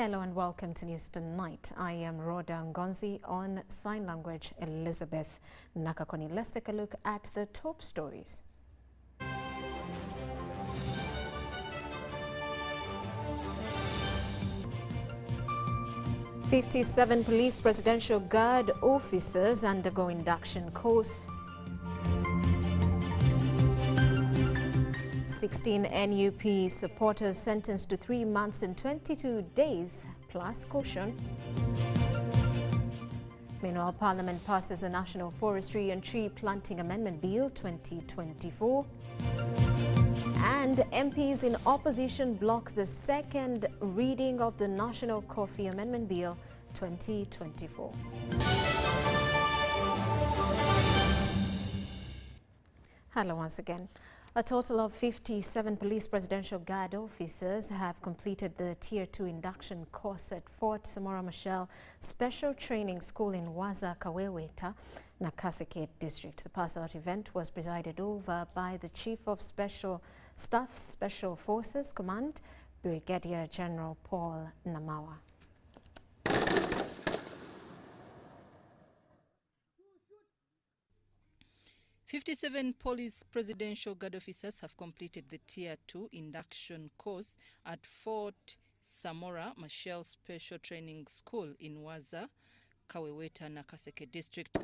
Hello and welcome to News Tonight. I am Rhoda Ngonzi, on sign language Elizabeth Nakakoni. Let's take a look at the top stories. "57 police presidential guard officers undergo induction course. 16 NUP supporters sentenced to 3 months and 22 days plus caution. Meanwhile, Parliament passes the National Forestry and Tree Planting Amendment Bill 2024. And MPs in opposition block the second reading of the National Coffee Amendment Bill 2024. Hello once again. A total of 57 police presidential guard officers have completed the Tier 2 induction course at Fort Samora Machel Special Training School in Waza Kaweweta, Nakaseke District. The pass-out event was presided over by the Chief of Special Staff Special Forces Command, Brigadier General Paul Namawa. "57 police presidential guard officers have completed the Tier 2 induction course at Fort Samora Machel Special Training School in Waza, Kaweweta, Nakaseke District.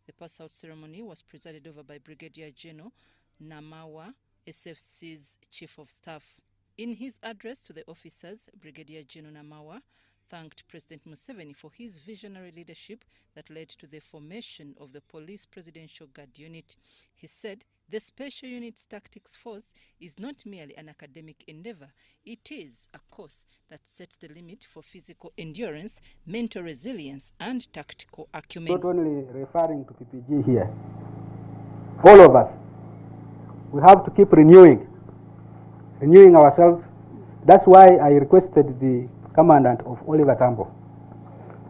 The pass-out ceremony was presided over by Brigadier General Namawa, SFC's Chief of Staff. In his address to the officers, Brigadier General Namawa thanked President Museveni for his visionary leadership that led to the formation of the Police Presidential Guard Unit. He said the Special Unit's Tactics Force is not merely an academic endeavor, it is a course that sets the limit for physical endurance, mental resilience and tactical acumen. Not only referring to PPG here, all of us, we have to keep renewing ourselves. That's why I requested the Commandant of Oliver Tambo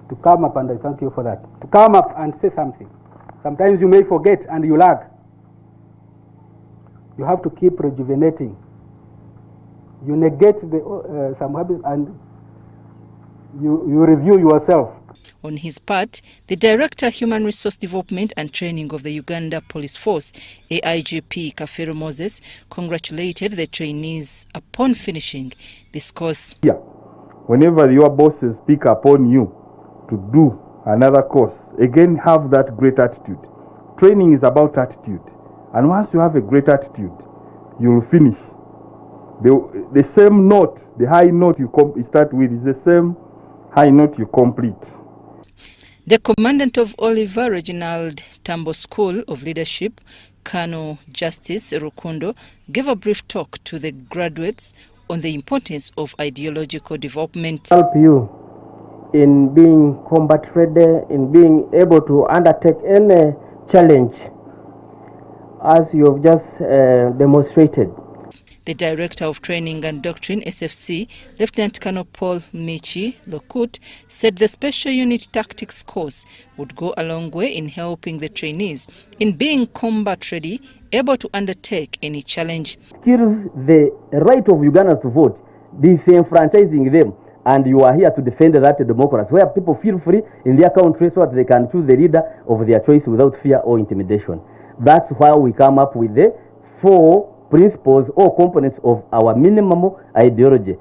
to come up, and I thank you for that, to come up and say something. Sometimes you may forget and you lag. You have to keep rejuvenating. You negate some habits and you review yourself. On his part, the Director Human Resource Development and Training of the Uganda Police Force, AIGP Kafero Moses, congratulated the trainees upon finishing this course. Yeah. Whenever your bosses pick upon you to do another course, again have that great attitude. Training is about attitude. And once you have a great attitude, you'll finish. The same note, the high note you start with is the same high note you complete. The Commandant of Oliver Reginald Tambo School of Leadership, Colonel Justice Rukundo, gave a brief talk to the graduates on the importance of ideological development. Help you in being combat ready, in being able to undertake any challenge as you have just demonstrated. The Director of Training and Doctrine, SFC, Lieutenant Colonel Paul Michi Lokut, said the Special Unit Tactics course would go a long way in helping the trainees in being combat ready, able to undertake any challenge. Kills the right of Ugandans to vote, disenfranchising them, and you are here to defend that democracy, where people feel free in their country so that they can choose the leader of their choice without fear or intimidation. That's why we come up with the 4 principles or components of our minimum ideology.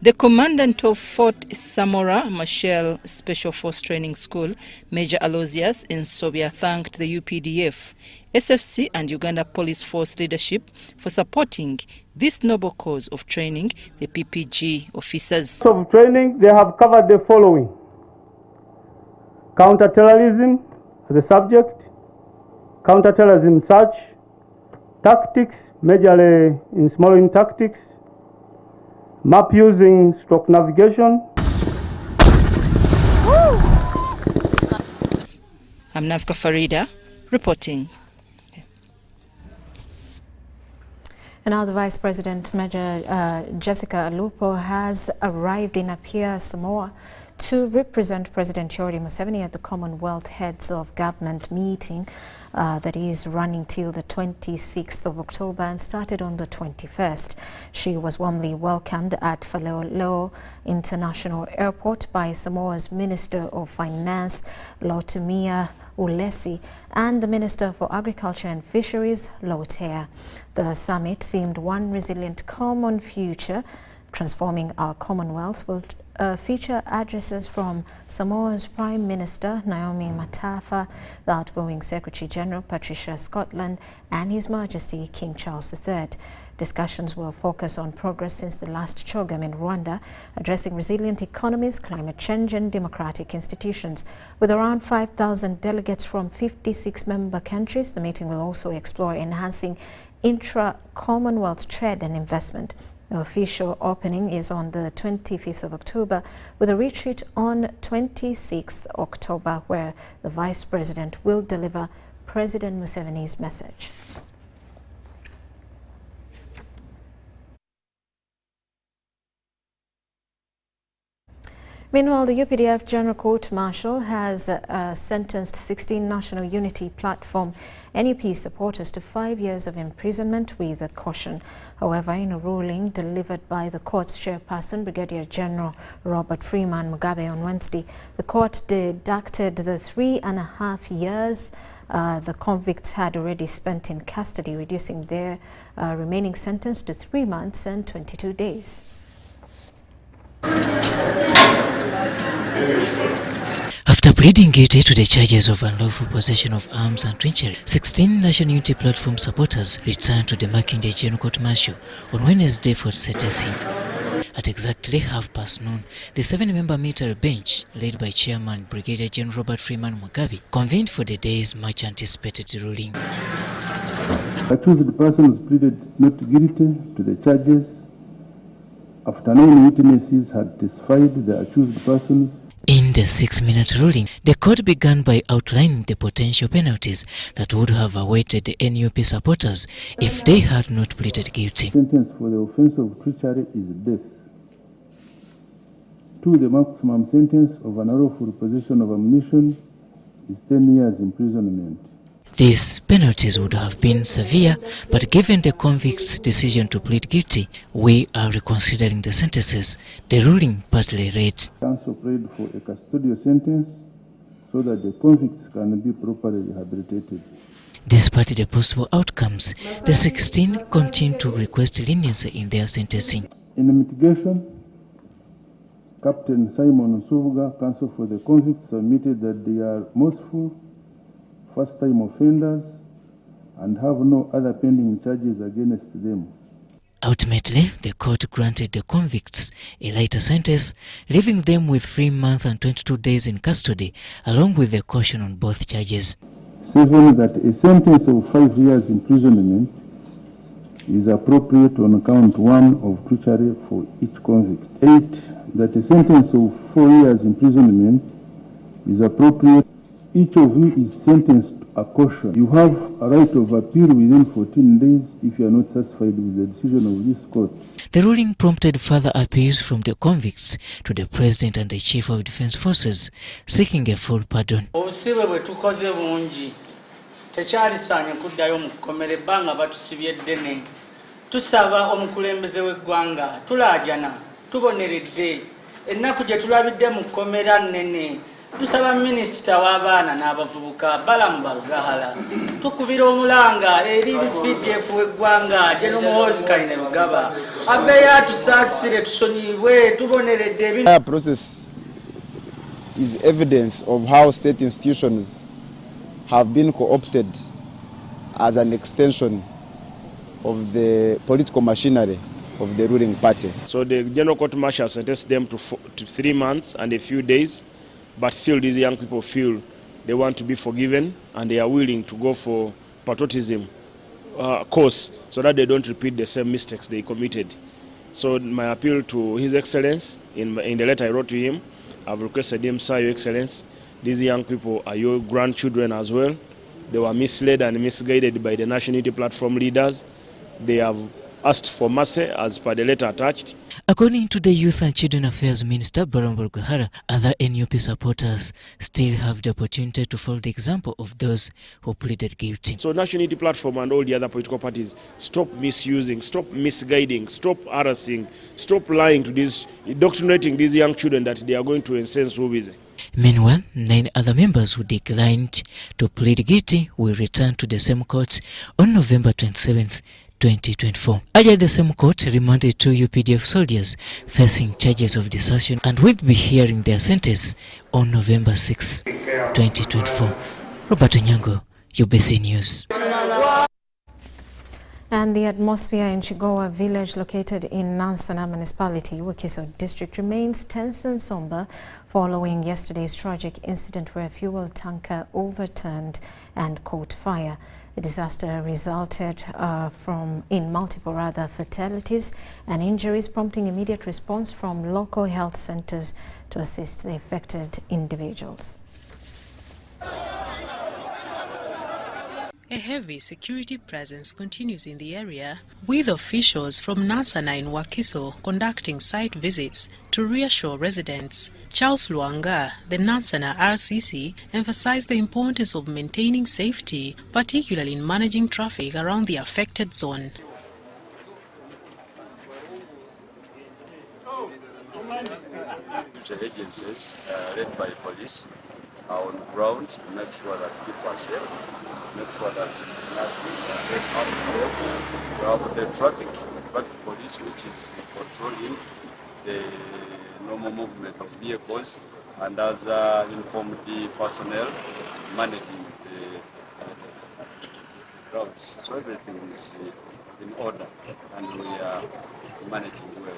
The Commandant of Fort Samora Machel Special Force Training School, Major Aloysius Nsobya, thanked the UPDF, SFC and Uganda Police Force leadership for supporting this noble cause of training the PPG officers. Of training, they have covered the following: counter-terrorism as a subject, counter-terrorism search, tactics, majorly in small in tactics, map using stroke navigation. I'm Navka Farida reporting. And now the Vice President, Major Jessica Alupo, has arrived in Apia, Samoa to represent President Yoweri Museveni at the Commonwealth Heads of Government meeting that is running till the 26th of October and started on the 21st. She was warmly welcomed at Faleleo International Airport by Samoa's Minister of Finance, Lotumia Ulesi, and the Minister for Agriculture and Fisheries, Lotea. The summit, themed One Resilient Common Future, Transforming Our Commonwealth, will feature addresses from Samoa's Prime Minister Naomi Matafa, the outgoing Secretary General Patricia Scotland, and His Majesty King Charles III. Discussions will focus on progress since the last CHOGM in Rwanda, addressing resilient economies, climate change and democratic institutions. With around 5,000 delegates from 56 member countries, the meeting will also explore enhancing intra-Commonwealth trade and investment. The official opening is on the 25th of October, with a retreat on 26th October, where the Vice President will deliver President Museveni's message. Meanwhile, the UPDF General Court Martial has sentenced 16 National Unity Platform NUP supporters to 5 years of imprisonment with a caution. However, in a ruling delivered by the court's chairperson, Brigadier General Robert Freeman Mugabe, on Wednesday, the court deducted the 3.5 years the convicts had already spent in custody, reducing their remaining sentence to 3 months and 22 days. After pleading guilty to the charges of unlawful possession of arms and treachery, 16 National Unity Platform supporters returned to the Makindye General Court Martial on Wednesday for sentencing. At exactly 12:30, the 7-member military bench, led by Chairman Brigadier General Robert Freeman Mugabe, convened for the day's much-anticipated ruling. Accused persons pleaded not guilty to the charges after 9 witnesses had testified the accused persons. In the 6-minute ruling, the court began by outlining the potential penalties that would have awaited the NUP supporters if they had not pleaded guilty. The sentence for the offense of treachery is death. 2, the maximum sentence of unlawful possession of ammunition is 10 years imprisonment. These penalties would have been severe, but given the convicts' decision to plead guilty, we are reconsidering the sentences. The ruling partly reads: Council prayed for a custodial sentence so that the convicts can be properly rehabilitated. Despite the possible outcomes, the 16 continue to request leniency in their sentencing. In mitigation, Captain Simon Nsubuga, counsel for the convicts, submitted that they are merciful, first-time offenders, and have no other pending charges against them. Ultimately, the court granted the convicts a lighter sentence, leaving them with 3 months and 22 days in custody, along with a caution on both charges. 7, that a sentence of 5 years imprisonment is appropriate on count 1 of treachery for each convict. 8, that a sentence of 4 years imprisonment is appropriate. Each of you is sentenced to a caution. You have a right of appeal within 14 days if you are not satisfied with the decision of this court. The ruling prompted further appeals from the convicts to the President and the Chief of Defence Forces, seeking a full pardon. Obusibe bwe tukoze bungi tekyalisaanye kuddayo mu kkomera ebbanga batusibye ddene. Tusaba omukulembeze w'eggwanga tulaajana tuboneredde ennaku gye tulabidde mu kkomera nnene. Tusaba minisita w'abaana n'abavubuka balamu balugahala. Tukubira omulanga eri CDF w'eggwanga General Muhoozi Kayine Lugaba abeeyo atusaasire tusonyiibwe tuboneredde. The process is evidence of how state institutions have been co-opted as an extension of the political machinery of the ruling party. So the General Court Martial sentenced them to 3 months and a few days, but still these young people feel they want to be forgiven and they are willing to go for patriotism course so that they don't repeat the same mistakes they committed. So my appeal to His Excellency, in the letter I wrote to him, I've requested him, Sir, Your Excellency, these young people are your grandchildren as well. They were misled and misguided by the National Unity Platform leaders. They have asked for mercy as per the letter attached. According to the Youth and Children Affairs Minister Barambur Guhara, other NUP supporters still have the opportunity to follow the example of those who pleaded guilty. So National Unity Platform and all the other political parties, stop misusing, stop misguiding, stop harassing, stop lying to these, indoctrinating these young children that they are going to incense Rubize. Meanwhile, 9 other members who declined to plead guilty will return to the same court on November 27th, 2024. Earlier, the same court remanded 2 UPDF soldiers facing charges of desertion and will be hearing their sentence on November 6, 2024. Robert Onyango, UBC News. And the atmosphere in Chigowa village located in Nansana municipality, Wakiso district, remains tense and somber following yesterday's tragic incident where a fuel tanker overturned and caught fire. The disaster resulted in multiple fatalities and injuries, prompting immediate response from local health centers to assist the affected individuals. A heavy security presence continues in the area, with officials from Nansana in Wakiso conducting site visits to reassure residents. Charles Luanga, the Nansana RCC, emphasized the importance of maintaining safety, particularly in managing traffic around the affected zone. Agencies led by police are on ground to make sure that people are safe, make sure that we have the traffic police, which is controlling the normal movement of vehicles, and other informed personnel managing the crowds. So everything is in order and we are managing well.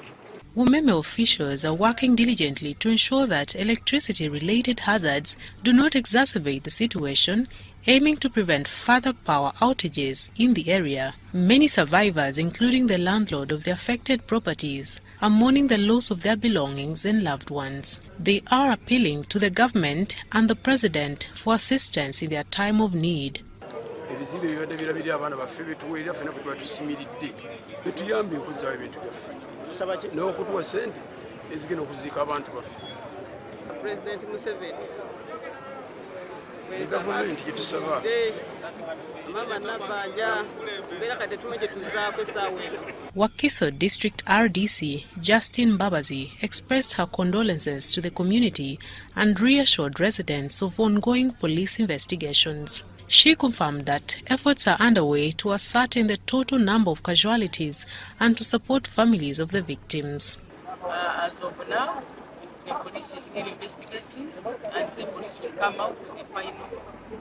Umeme officials are working diligently to ensure that electricity-related hazards do not exacerbate the situation, aiming to prevent further power outages in the area. Many survivors, including the landlord of the affected properties, are mourning the loss of their belongings and loved ones. They are appealing to the government and the president for assistance in their time of need. Wakiso District RDC Justin Babazi expressed her condolences to the community and reassured residents of ongoing police investigations. She confirmed that efforts are underway to ascertain the total number of casualties and to support families of the victims. As of now, the police is still investigating, and the police will come out with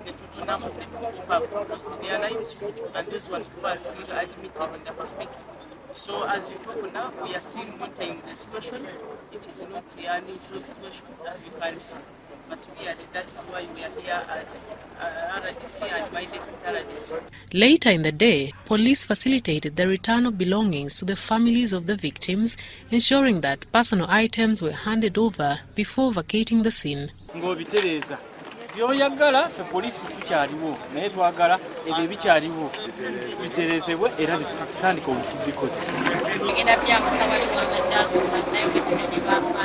the total number of the people who have lost their lives and those ones who are still admitted in the hospital. So as you talk now, we are still monitoring the situation. It is not an unusual situation, as you can see. But really, that is why we are here as RDC and by the RDC. Later in the day, police facilitated the return of belongings to the families of the victims, ensuring that personal items were handed over before vacating the scene. Byoyagala fe police tukyaliwo naye twagala ebyo bikyaliwo biterezebwe era bitandika okubikozesa.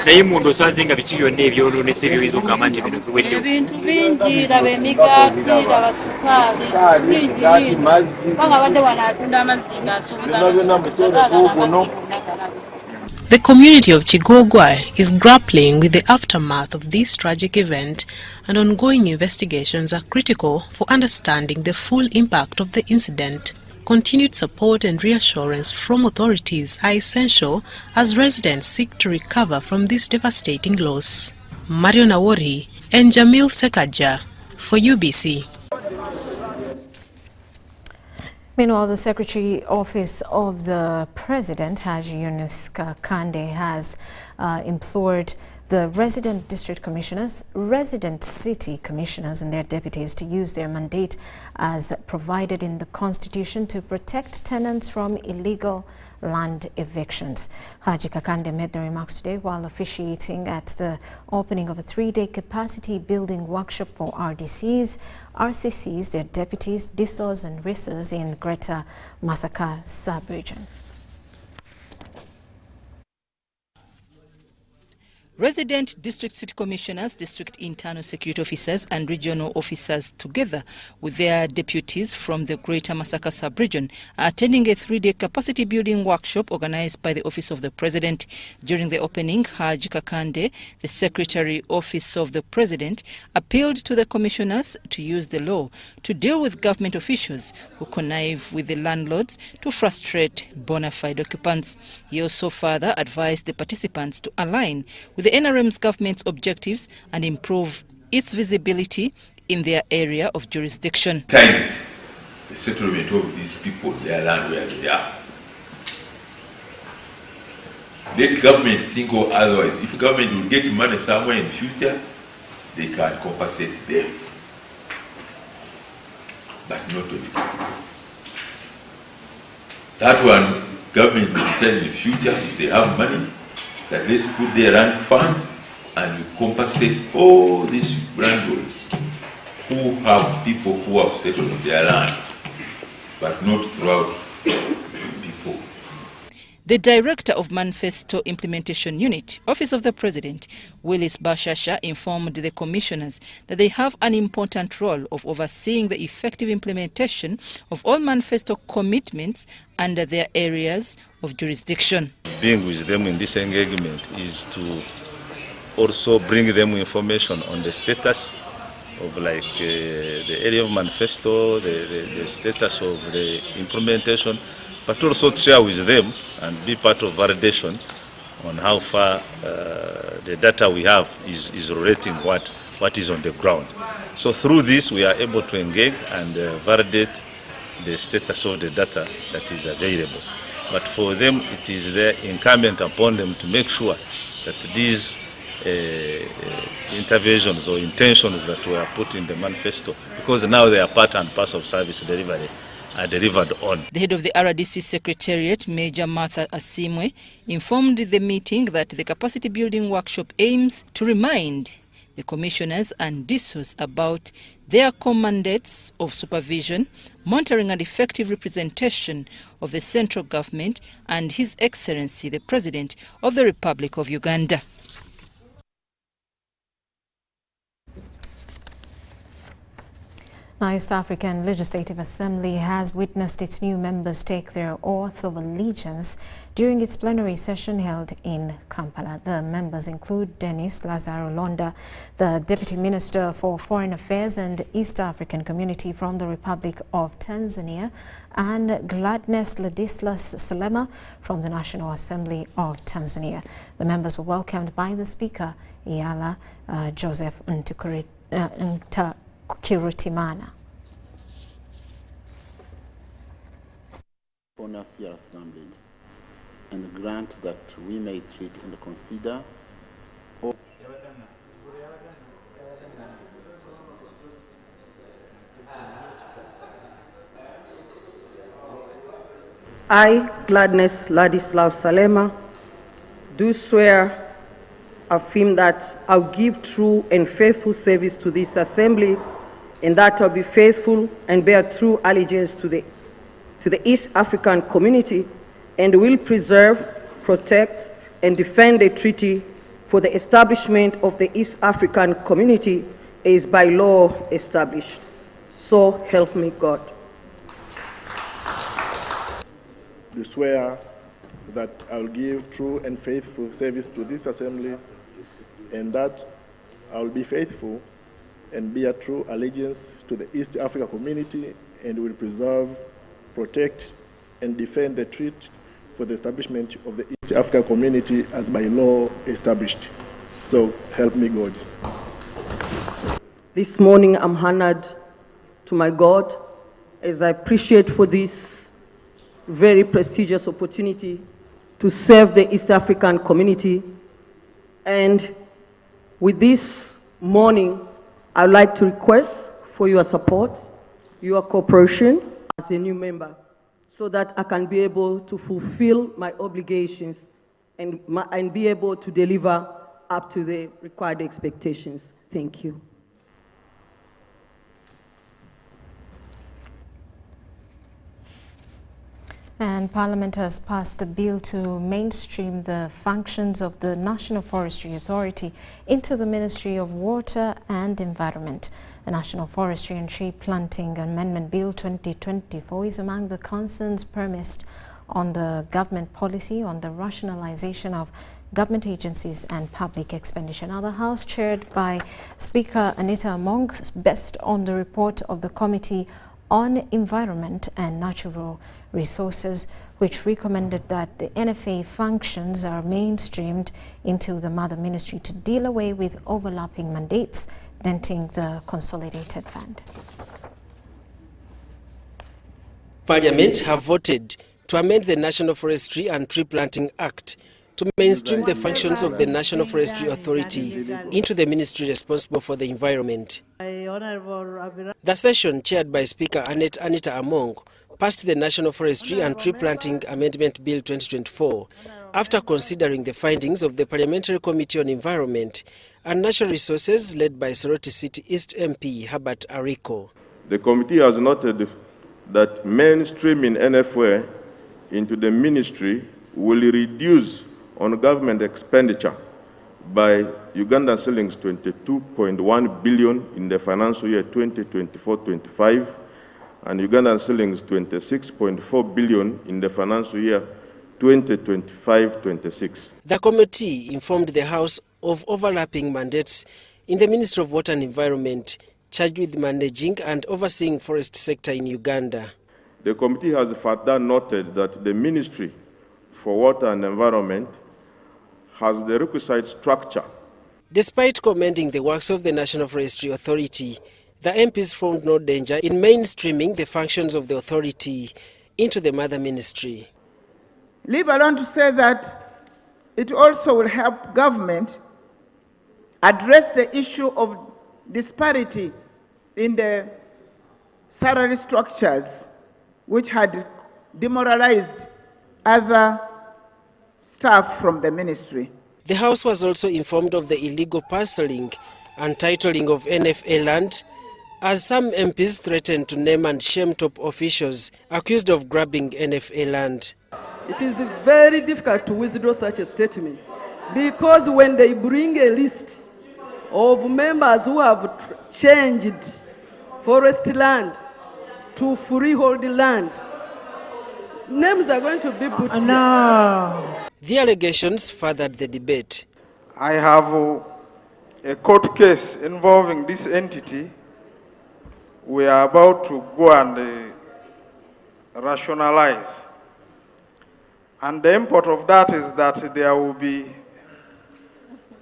Naye mundu osazinga biki byonna ebyolonesa ebyoyinza okugamba nti bino biweddewo. Ebintu bingi, laba emigaati, laba sukaali, kubanga abadde wano atunda amazzi ng'asuubiza. The community of Chigogwa is grappling with the aftermath of this tragic event, and ongoing investigations are critical for understanding the full impact of the incident. Continued support and reassurance from authorities are essential as residents seek to recover from this devastating loss. Mario Nawori and Jamil Sekaja for UBC. Meanwhile, the Secretary Office of the President, Haji Yunus Kande, has implored the resident district commissioners, resident city commissioners and their deputies to use their mandate as provided in the Constitution to protect tenants from illegal land evictions. Haji Kakande made the remarks today while officiating at the opening of a 3-day capacity building workshop for RDCs, RCCs, their deputies, DISOs and RISOs in Greater Masaka sub-region. Resident district city commissioners, district internal security officers and regional officers, together with their deputies from the Greater Masaka sub-region, are attending a 3-day capacity building workshop organized by the Office of the President. During the opening, Haji Kakande, the Secretary Office of the President, appealed to the commissioners to use the law to deal with government officials who connive with the landlords to frustrate bona fide occupants. He also further advised the participants to align with the NRM's government's objectives and improve its visibility in their area of jurisdiction. Times the settlement of these people, their land where they are. Let government think or otherwise. If government will get money somewhere in future, they can compensate them. But not everything. That one, government will decide in the future if they have money, that let's put their land fund and you compensate all these landlords who have people who have settled on their land, but not throughout people. The Director of Manifesto Implementation Unit, Office of the President, Willis Bashasha, informed the commissioners that they have an important role of overseeing the effective implementation of all manifesto commitments under their areas of jurisdiction. Being with them in this engagement is to also bring them information on the status of the area of manifesto, the status of the implementation, but also to share with them and be part of validation on how far the data we have is relating what is on the ground. So through this we are able to engage and validate the status of the data that is available. But for them it is their incumbent upon them to make sure that these interventions or intentions that were put in the manifesto, because now they are part and parcel of service delivery, are delivered on. The head of the RDC Secretariat, Major Martha Asimwe, informed the meeting that the capacity building workshop aims to remind the commissioners and DISOs about their mandates of supervision, monitoring and effective representation of the central government and His Excellency the President of the Republic of Uganda. Now, East African Legislative Assembly has witnessed its new members take their oath of allegiance during its plenary session held in Kampala. The members include Dennis Lazaro Londa, the Deputy Minister for Foreign Affairs and East African Community from the Republic of Tanzania, and Gladness Ladislas Salema from the National Assembly of Tanzania. The members were welcomed by the Speaker, Iyala Joseph Ntakirutimana. Honors your assembly and grant that we may treat and consider all I, Gladness Ladislav Salema, do swear, affirm that I'll give true and faithful service to this assembly, and that I'll be faithful and bear true allegiance to the East African community, and will preserve, protect, and defend the treaty for the establishment of the East African community is by law established. So help me God. Do swear that I will give true and faithful service to this assembly, and that I will be faithful and bear true allegiance to the East Africa community, and will preserve, protect, and defend the treaty for the establishment of the East Africa community as by law established. So help me God. This morning I'm honored to my God as I appreciate for this very prestigious opportunity to serve the East African community. And with this morning, I'd like to request for your support, your cooperation as a new member, so that I can be able to fulfill my obligations and be able to deliver up to the required expectations. Thank you. And Parliament has passed a bill to mainstream the functions of the National Forestry Authority into the Ministry of Water and Environment. The National Forestry and Tree Planting Amendment Bill 2024 is among the concerns premised on the government policy on the rationalization of government agencies and public expenditure. Now, the House, chaired by Speaker Anita Among, based on the report of the Committee on Environment and Natural Resources, which recommended that the NFA functions are mainstreamed into the Mother Ministry to deal away with overlapping mandates, denting the consolidated fund. Parliament have voted to amend the National Forestry and Tree Planting Act to mainstream the functions of the National Forestry Authority into the ministry responsible for the environment. The session, chaired by Speaker Anita Among, passed the National Forestry and Tree Planting Amendment Bill 2024 after considering the findings of the Parliamentary Committee on Environment and Natural Resources led by Soroti City East MP Herbert Ariko. The committee has noted that mainstreaming NFA into the ministry will reduce on government expenditure by Ugandan shillings 22.1 billion in the financial year 2024-25 and Ugandan shillings 26.4 billion in the financial year 2025-26. The committee informed the House of overlapping mandates in the Ministry of Water and Environment, charged with managing and overseeing forest sector in Uganda. The committee has further noted that the Ministry for Water and Environment has the requisite structure. Despite commending the works of the National Forestry Authority, the MPs found no danger in mainstreaming the functions of the authority into the Mother Ministry. Leave alone to say that it also will help government address the issue of disparity in the salary structures which had demoralized other staff from the ministry. The House was also informed of the illegal parcelling and titling of NFA land, as some MPs threatened to name and shame top officials accused of grabbing NFA land. It is very difficult to withdraw such a statement because when they bring a list of members who have changed forest land to freehold land, names are going to be put here. The allegations furthered the debate. I have a court case involving this entity. We are about to go and rationalize. And the import of that is that there will be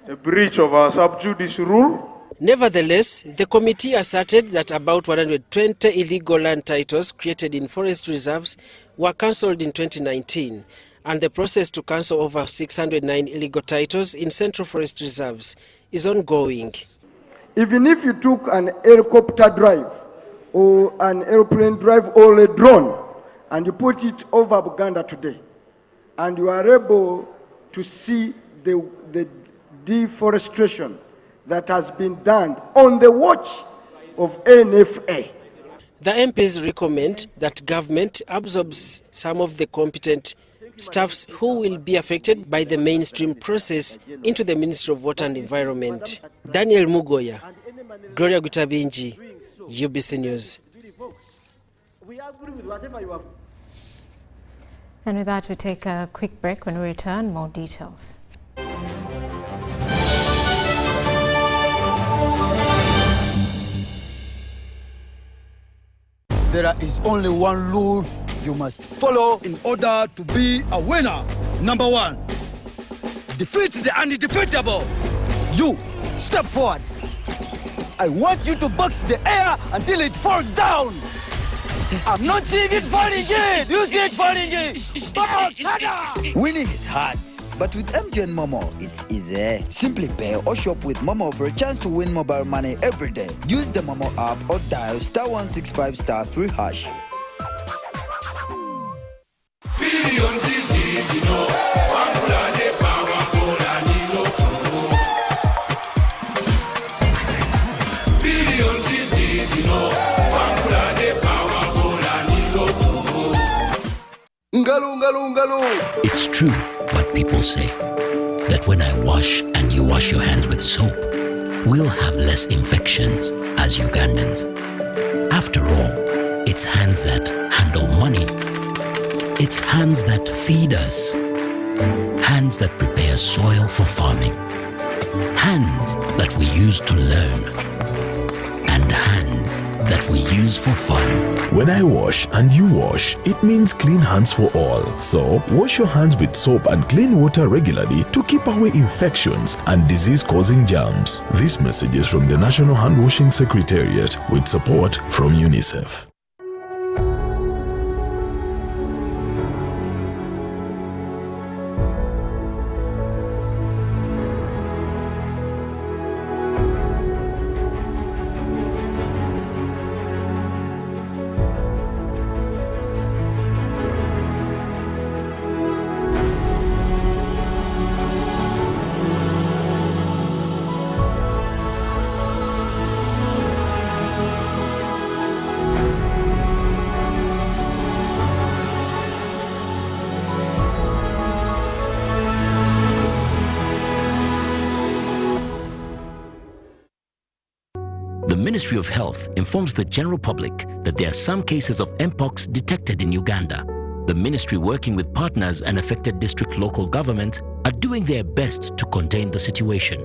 a breach of our sub judice rule. Nevertheless, the committee asserted that about 120 illegal land titles created in forest reserves were cancelled in 2019, and the process to cancel over 609 illegal titles in central forest reserves is ongoing. Even if you took an helicopter drive or an airplane drive or a drone and you put it over Uganda today, and you are able to see the deforestation that has been done on the watch of NFA. The MPs recommend that government absorbs some of the competent staffs who will be affected by the mainstream process into the Ministry of Water and Environment. Daniel Mugoya, Gloria Gutabinji, UBC News. And with that, we take a quick break. When we return, more details. There is only one rule you must follow in order to be a winner. Number 1, defeat the undefeatable. You, step forward. I want you to box the air until it falls down. I'm not seeing it falling in. You see it falling in. Box, winning is hard, but with MTN Momo, it's easy. Simply pay or shop with Momo for a chance to win mobile money every day. Use the Momo app or dial *165 *3 hash. Billions is easy, no. Billions is easy, no. Lunga, lunga, lunga, lunga. It's true what people say, that when I wash and you wash your hands with soap, we'll have less infections as Ugandans. After all, it's hands that handle money. It's hands that feed us. Hands that prepare soil for farming. Hands that we use to learn. And hands that we use for fun. When I wash and you wash, it means clean hands for all. So, wash your hands with soap and clean water regularly to keep away infections and disease-causing germs. This message is from the National Hand Washing Secretariat with support from UNICEF. The Ministry of Health informs the general public that there are some cases of Mpox detected in Uganda. The ministry, working with partners and affected district local governments, are doing their best to contain the situation.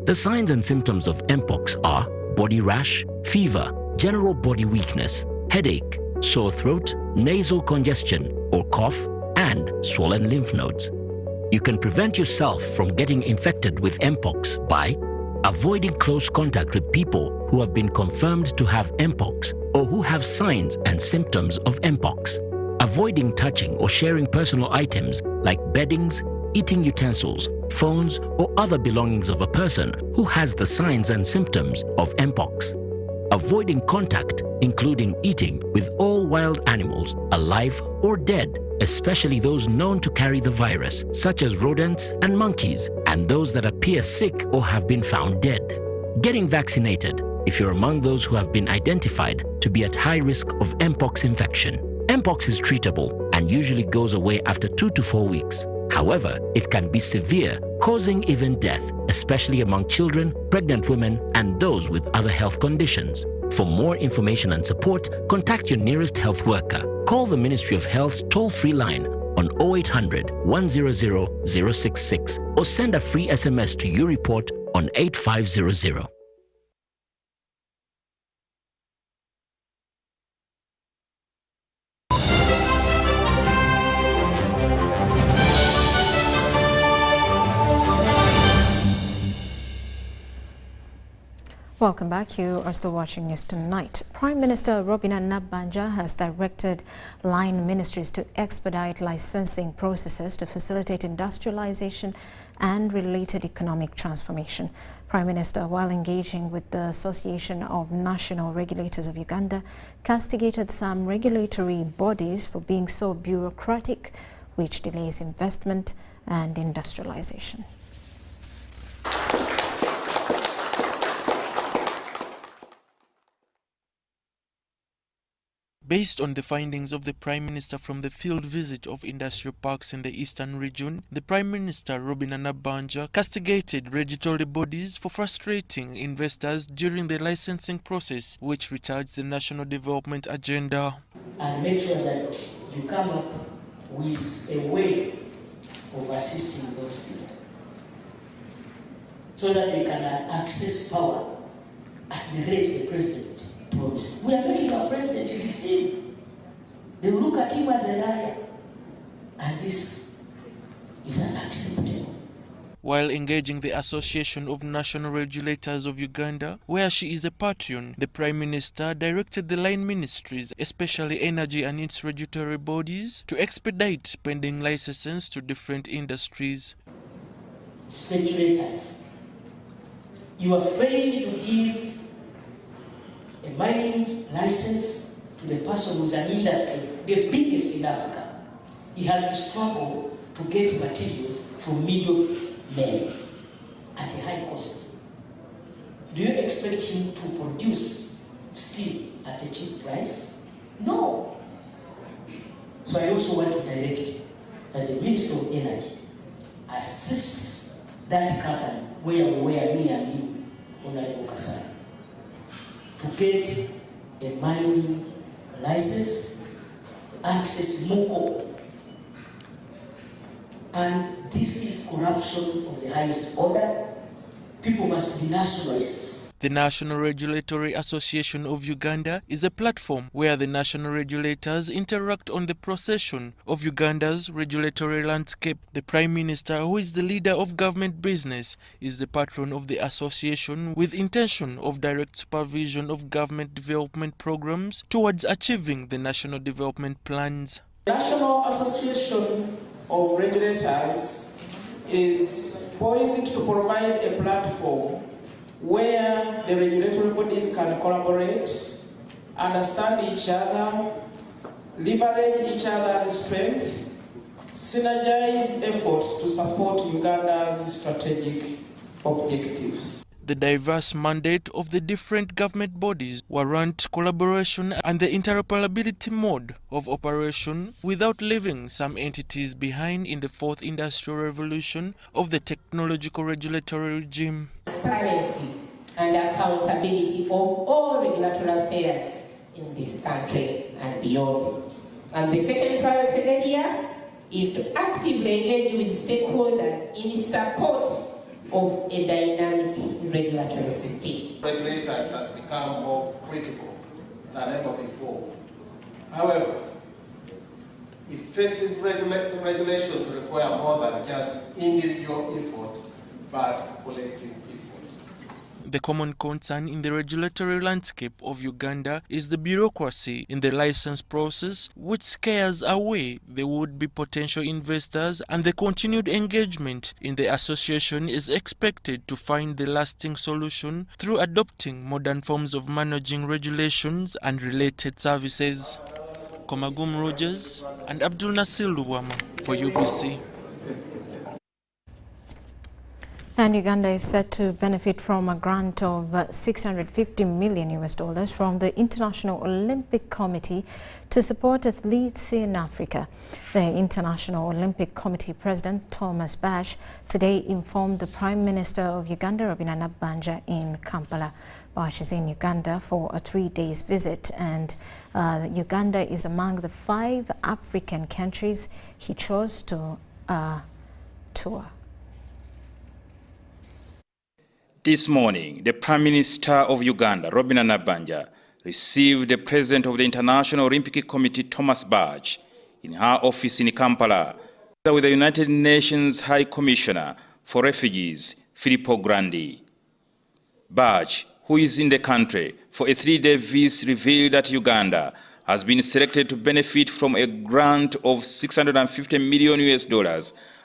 The signs and symptoms of Mpox are body rash, fever, general body weakness, headache, sore throat, nasal congestion or cough, and swollen lymph nodes. You can prevent yourself from getting infected with Mpox by avoiding close contact with people who have been confirmed to have Mpox or who have signs and symptoms of Mpox. Avoiding touching or sharing personal items like beddings, eating utensils, phones, or other belongings of a person who has the signs and symptoms of Mpox. Avoiding contact, including eating, with all wild animals, alive or dead, especially those known to carry the virus, such as rodents and monkeys, and those that appear sick or have been found dead. Getting vaccinated if you're among those who have been identified to be at high risk of Mpox infection. Mpox is treatable and usually goes away after 2 to 4 weeks. However, it can be severe, causing even death, especially among children, pregnant women, and those with other health conditions. For more information and support, contact your nearest health worker. Call the Ministry of Health's toll-free line on 0800 100 066 or send a free SMS to YouReport on 8500. Welcome back. You are still watching News Tonight. Prime Minister Rhoda Ngonzi has directed line ministries to expedite licensing processes to facilitate industrialization and related economic transformation. Prime Minister, while engaging with the Association of National Regulators of Uganda, castigated some regulatory bodies for being so bureaucratic, which delays investment and industrialization. Based on the findings of the Prime Minister from the field visit of industrial parks in the eastern region, the Prime Minister, Rhoda Ngonzi, castigated regulatory bodies for frustrating investors during the licensing process, which retards the national development agenda. And make sure that you come up with a way of assisting those people so that they can access power at the rate the president promised. We are making our president receive. They will look at him as a liar. And this is unacceptable. While engaging the Association of National Regulators of Uganda, where she is a patron, the Prime Minister directed the line ministries, especially energy and its regulatory bodies, to expedite pending licenses to different industries. Speculators, you are afraid to give a mining license to the person who is an industry, the biggest in Africa. He has to struggle to get materials from middlemen at a high cost. Do you expect him to produce steel at a cheap price? No. So I also want to direct that the Ministry of Energy assists that company where me and you, Honorable Kasai, to get a mining license, access MOCO. And this is corruption of the highest order. People must be nationalists. The National Regulatory Association of Uganda is a platform where the national regulators interact on the procession of Uganda's regulatory landscape. The Prime Minister, who is the leader of government business, is the patron of the association with intention of direct supervision of government development programs towards achieving the national development plans. The National Association of Regulators is poised to provide a platform where the regulatory bodies can collaborate, understand each other, leverage each other's strength, synergize efforts to support Uganda's strategic objectives. The diverse mandate of the different government bodies warrant collaboration and the interoperability mode of operation without leaving some entities behind in the fourth industrial revolution of the technological regulatory regime. Transparency and accountability of all regulatory affairs in this country and beyond. And the second priority area is to actively engage with stakeholders in support of a dynamic regulatory system. Regulators has become more critical than ever before. However, effective regulations require more than just individual effort, but collective effort. The common concern in the regulatory landscape of Uganda is the bureaucracy in the license process, which scares away the would-be potential investors, and the continued engagement in the association is expected to find the lasting solution through adopting modern forms of managing regulations and related services. Komagum Rogers and Abdul Nasir Luwama for UBC. And Uganda is set to benefit from a grant of $650 million from the International Olympic Committee to support athletes in Africa. The International Olympic Committee President Thomas Bach today informed the Prime Minister of Uganda, Rhoda Ngonzi, in Kampala. Bach is in Uganda for a 3-day visit, and Uganda is among the 5 African countries he chose to tour. This morning, the Prime Minister of Uganda, Rhoda Ngonzi, received the President of the International Olympic Committee, Thomas Bach, in her office in Kampala, with the United Nations High Commissioner for Refugees, Filippo Grandi. Bach, who is in the country for a 3-day visit, revealed that Uganda has been selected to benefit from a grant of $650 million,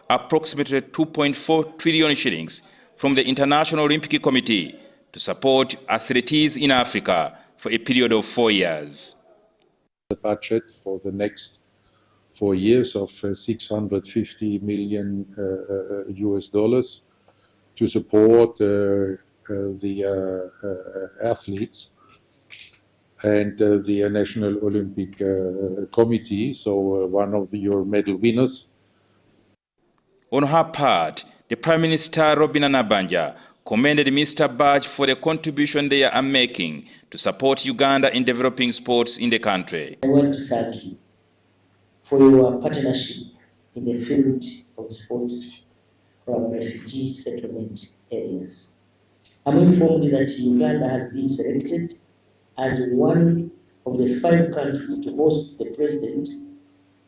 approximately 2.4 trillion shillings, from the International Olympic Committee to support athletes in Africa for a period of 4 years. The budget for the next 4 years of $650 million to support the athletes and the National Olympic Committee, so one of your medal winners. On her part, the Prime Minister, Rhoda Ngonzi, commended Mr. Bach for the contribution they are making to support Uganda in developing sports in the country. I want to thank you for your partnership in the field of sports from refugee settlement areas. I'm informed that Uganda has been selected as one of the 5 countries to host the President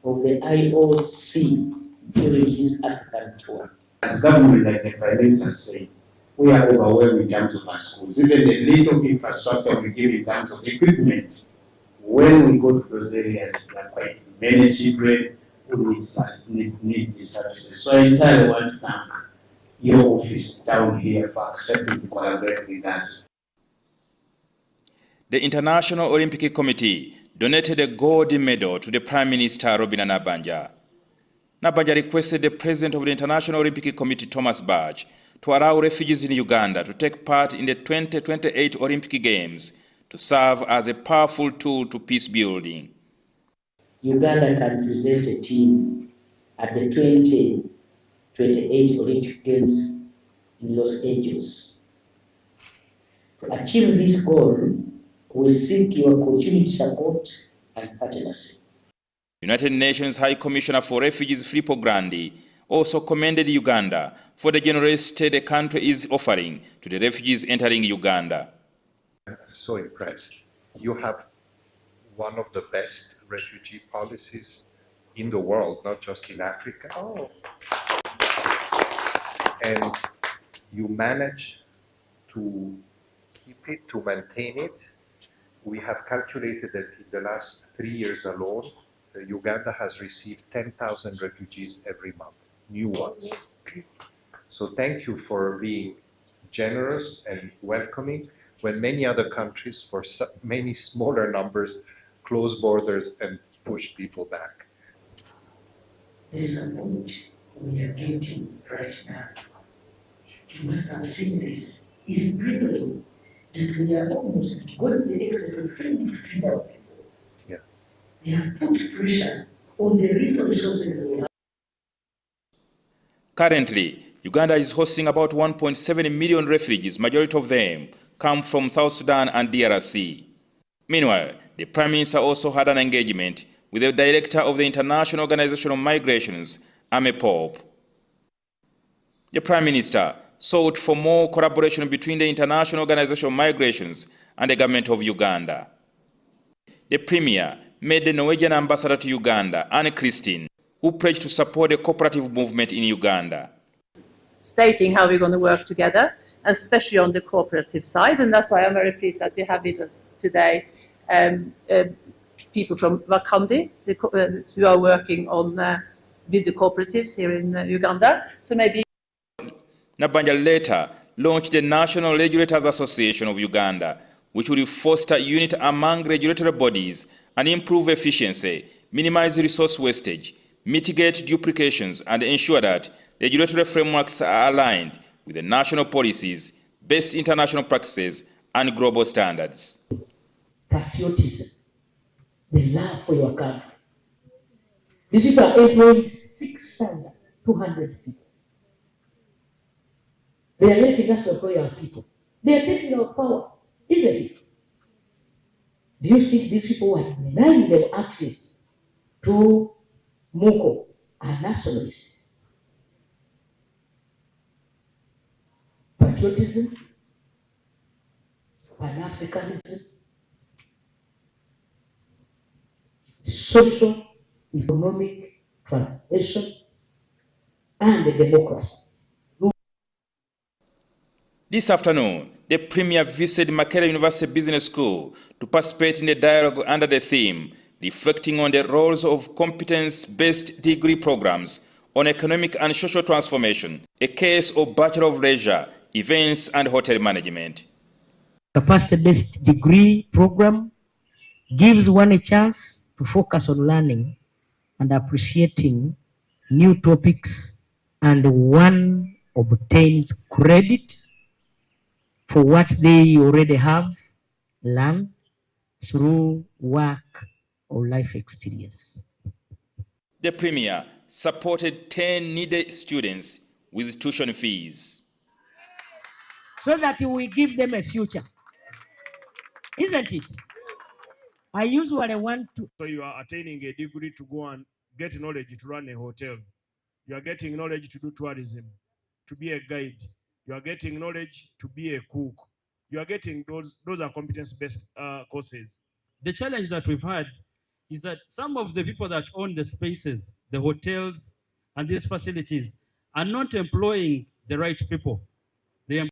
of the IOC during his African tour. As government, like the Prime Minister said, we are overwhelmed in terms of our schools. Even the little infrastructure we give in terms of equipment, when we go to those areas, there are quite many children who need these services. So I entirely want to thank your office down here for accepting to collaborate with us. The International Olympic Committee donated a gold medal to the Prime Minister, Rhoda Ngonzi. Ngonzi requested the President of the International Olympic Committee, Thomas Bach, to allow refugees in Uganda to take part in the 2028 Olympic Games to serve as a powerful tool to peace building. Uganda can present a team at the 2028 Olympic Games in Los Angeles. To achieve this goal, we seek your continued support and partnership. United Nations High Commissioner for Refugees Filippo Grandi also commended Uganda for the generosity the country is offering to the refugees entering Uganda. So impressed. You have one of the best refugee policies in the world, not just in Africa. Oh. And you manage to keep it, to maintain it. We have calculated that in the last 3 years alone, Uganda has received 10,000 refugees every month, new ones. So thank you for being generous and welcoming when many other countries, for many smaller numbers, close borders and push people back. This support we are getting right now, you must have seen this, is brilliant. And we are almost going to the extent of 350,000 people. Yeah. They have put pressure on the real resources we have. Currently, Uganda is hosting about 1.7 million refugees, majority of them come from South Sudan and DRC. Meanwhile, the Prime Minister also had an engagement with the Director of the International Organization of Migrations, Ame Pope. The Prime Minister sought for more collaboration between the International Organization of Migrations and the government of Uganda. The Premier met the Norwegian ambassador to Uganda, Anne Christine, who pledged to support the cooperative movement in Uganda. Stating how we're going to work together, especially on the cooperative side, and that's why I'm very pleased that we have with us today people from Wakandi who are working on with the cooperatives here in Uganda. So maybe Nabanja later launched the National Regulators Association of Uganda, which will foster unity among regulatory bodies and improve efficiency, minimize resource wastage, mitigate duplications, and ensure that regulatory frameworks are aligned with the national policies, best international practices, and global standards. Patriotism, the love for your country. These people are employing 600 people. They are letting us employ our people. They are taking our power, isn't it? Do you think these people are denying them access to Moko and nationalists? Patriotism, Pan-Africanism, social, economic transformation, and democracy. This afternoon, the Premier visited Makerere University Business School to participate in the dialogue under the theme, reflecting on the roles of competence-based degree programs on economic and social transformation, a case of Bachelor of Leisure, Events and Hotel Management. Capacity-based degree program gives one a chance to focus on learning and appreciating new topics, and one obtains credit for what they already have learned through work or life experience. The Premier supported 10 needy students with tuition fees. So that we give them a future. Isn't it? I usually want to. So you are attaining a degree to go and get knowledge to run a hotel. You are getting knowledge to do tourism, to be a guide. You are getting knowledge to be a cook. You are getting those are competence-based courses. The challenge that we've had is that some of the people that own the spaces, the hotels, and these facilities are not employing the right people. They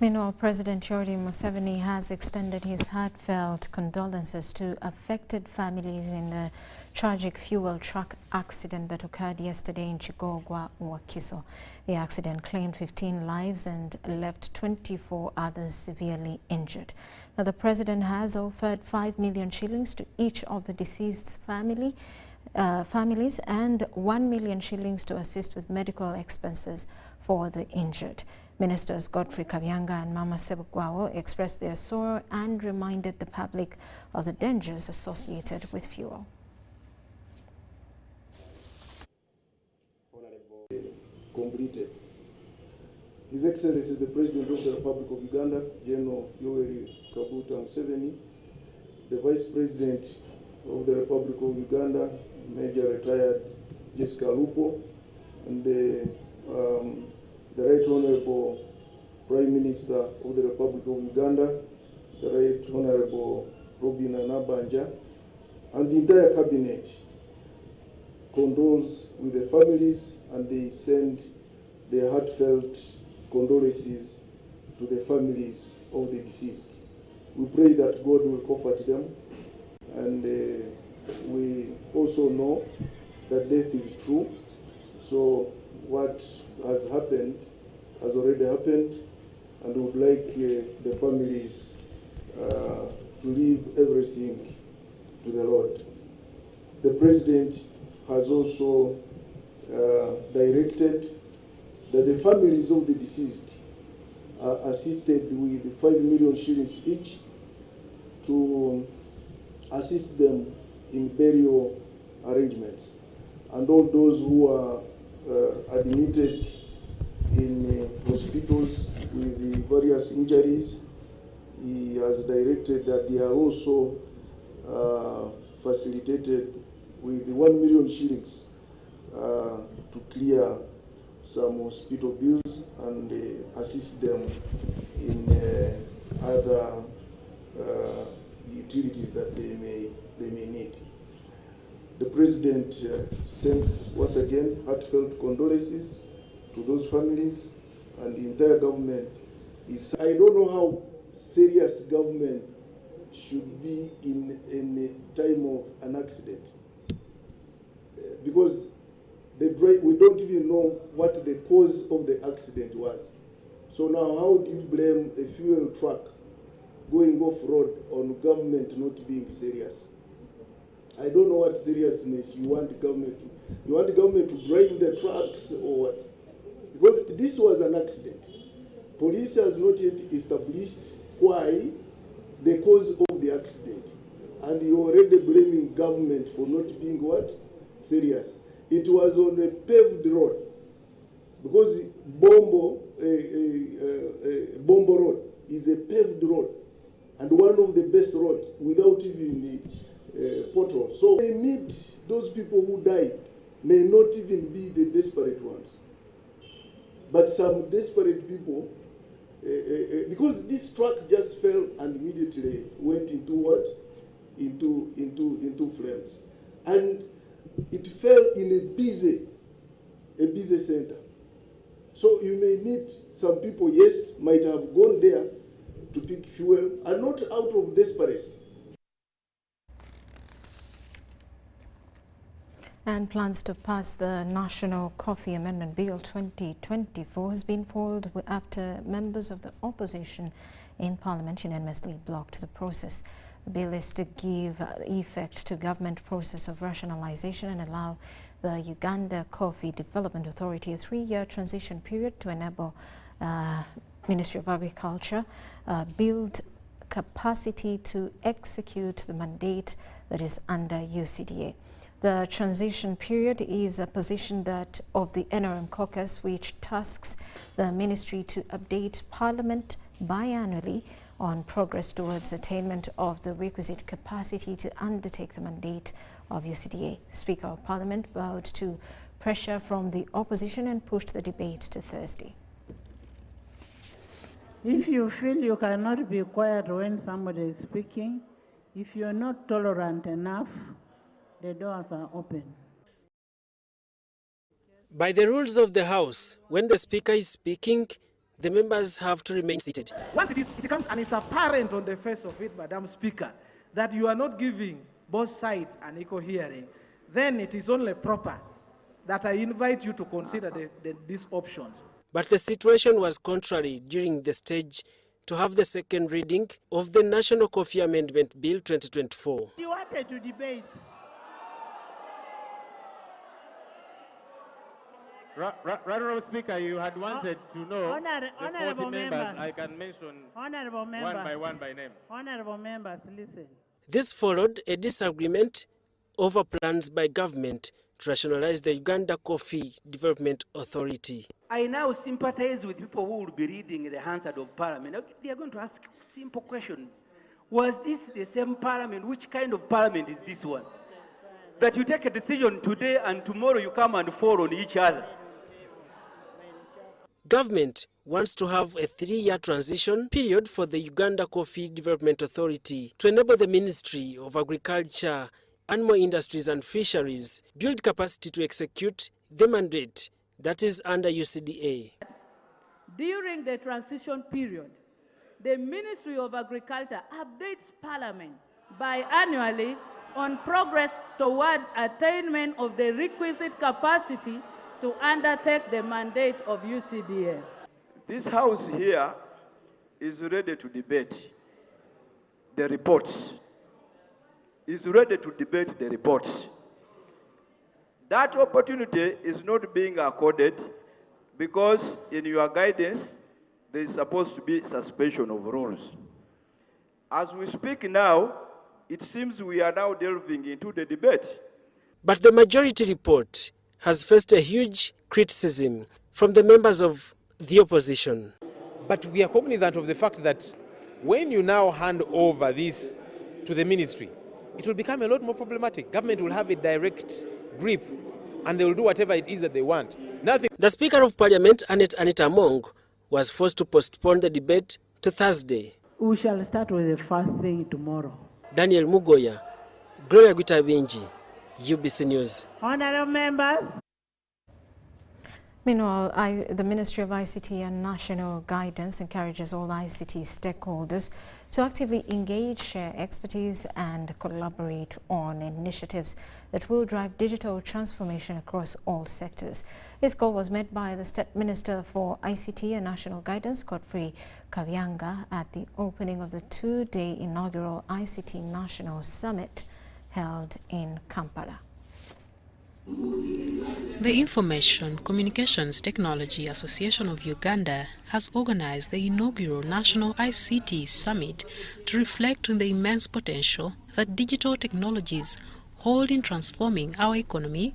Meanwhile, President Yoweri Museveni has extended his heartfelt condolences to affected families in the tragic fuel truck accident that occurred yesterday in Chigogwa, Wakiso. The accident claimed 15 lives and left 24 others severely injured. Now, the president has offered 5 million shillings to each of the deceased's family families and 1 million shillings to assist with medical expenses for the injured. Ministers Godfrey Kabyanga and Mama Sebugwawo expressed their sorrow and reminded the public of the dangers associated with fuel. Completed. His Excellency the President of the Republic of Uganda, General Yoweri Kaguta Museveni, the Vice President of the Republic of Uganda, Major Retired Jessica Lupo, and the Right Honorable Prime Minister of the Republic of Uganda, the Right Honorable Robin Nabanja, and the entire cabinet condoles with the families, and they send their heartfelt condolences to the families of the deceased. We pray that God will comfort them, and we also know that death is true. So what has happened has already happened, and we would like the families to leave everything to the Lord. The President has also directed that the families of the deceased are assisted with 5 million shillings each to assist them in burial arrangements. And all those who are admitted in hospitals with the various injuries, he has directed that they are also facilitated with the 1 million shillings to clear some hospital bills and assist them in other utilities that they may need. The President sends once again heartfelt condolences to those families, and the entire government is. I don't know how serious government should be in a time of an accident, because we don't even know what the cause of the accident was. So now how do you blame a fuel truck going off road on government not being serious? I don't know what seriousness you want government to. You want the government to drive the trucks or what? Because this was an accident. Police has not yet established why the cause of the accident. And you're already blaming government for not being what? Serious. It was on a paved road, because Bombo Road is a paved road and one of the best roads without even potholes. So they meet those people who died may not even be the desperate ones, but some desperate people, because this truck just fell and immediately went into what? Into flames, and it fell in a busy center. So you may meet some people, yes, might have gone there to pick fuel, and not out of desperation. And plans to pass the National Coffee Amendment Bill 2024 has been foiled after members of the opposition in Parliament unanimously blocked the process. The bill is to give effect to government process of rationalization and allow the Uganda Coffee Development Authority a 3-year transition period to enable Ministry of Agriculture build capacity to execute the mandate that is under UCDA. The transition period is a position that of the NRM caucus, which tasks the ministry to update Parliament biannually on progress towards attainment of the requisite capacity to undertake the mandate of UCDA. Speaker of Parliament bowed to pressure from the opposition and pushed the debate to Thursday. If you feel you cannot be quiet when somebody is speaking, if you're not tolerant enough, the doors are open. By the rules of the House, when the Speaker is speaking, the members have to remain seated. Once it comes and it's apparent on the face of it, Madam Speaker, that you are not giving both sides an equal hearing, then it is only proper that I invite you to consider these options. But the situation was contrary during the stage to have the second reading of the National Coffee Amendment Bill 2024. You wanted to debate. Honorable Speaker, you had wanted to know the 40 Honorable members. I can mention Honorable members, one by one by name. Honorable members, listen. This followed a disagreement over plans by government to rationalize the Uganda Coffee Development Authority. I now sympathize with people who will be reading the Hansard of Parliament. They are going to ask simple questions. Was this the same Parliament? Which kind of Parliament is this one? That you take a decision today and tomorrow you come and fall on each other. Government wants to have a 3-year transition period for the Uganda Coffee Development Authority to enable the Ministry of Agriculture, Animal Industries and Fisheries build capacity to execute the mandate that is under UCDA. During the transition period, the Ministry of Agriculture updates Parliament biannually on progress towards attainment of the requisite capacity to undertake the mandate of UCDA. This House here is ready to debate the reports. Is ready to debate the reports. That opportunity is not being accorded because in your guidance there is supposed to be suspension of rules. As we speak now, it seems we are now delving into the debate. But the majority report has faced a huge criticism from the members of the opposition. But we are cognizant of the fact that when you now hand over this to the ministry, it will become a lot more problematic. Government will have a direct grip and they will do whatever it is that they want. Nothing. The Speaker of Parliament, Anita Among, was forced to postpone the debate to Thursday. We shall start with the first thing tomorrow. Daniel Mugoya, Gloria Gwitabinji, UBC News. Honorable members. Meanwhile, the Ministry of ICT and National Guidance encourages all ICT stakeholders to actively engage, share expertise and collaborate on initiatives that will drive digital transformation across all sectors. This call was made by the State Minister for ICT and National Guidance, Godfrey Kabyanga, at the opening of the 2-day inaugural ICT National Summit held in Kampala. The Information Communications Technology Association of Uganda has organized the inaugural National ICT Summit to reflect on the immense potential that digital technologies hold in transforming our economy,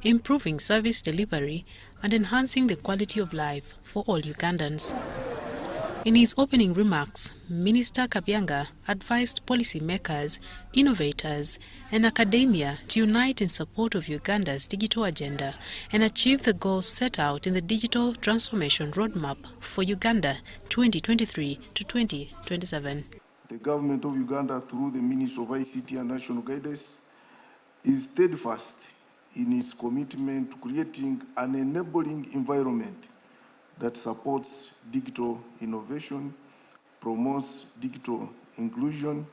improving service delivery, and enhancing the quality of life for all Ugandans. In his opening remarks, Minister Kabyanga advised policymakers, innovators, and academia to unite in support of Uganda's digital agenda and achieve the goals set out in the Digital Transformation Roadmap for Uganda 2023 to 2027. The government of Uganda, through the Ministry of ICT and National Guidance, is steadfast in its commitment to creating an enabling environment that supports digital innovation, promotes digital inclusion,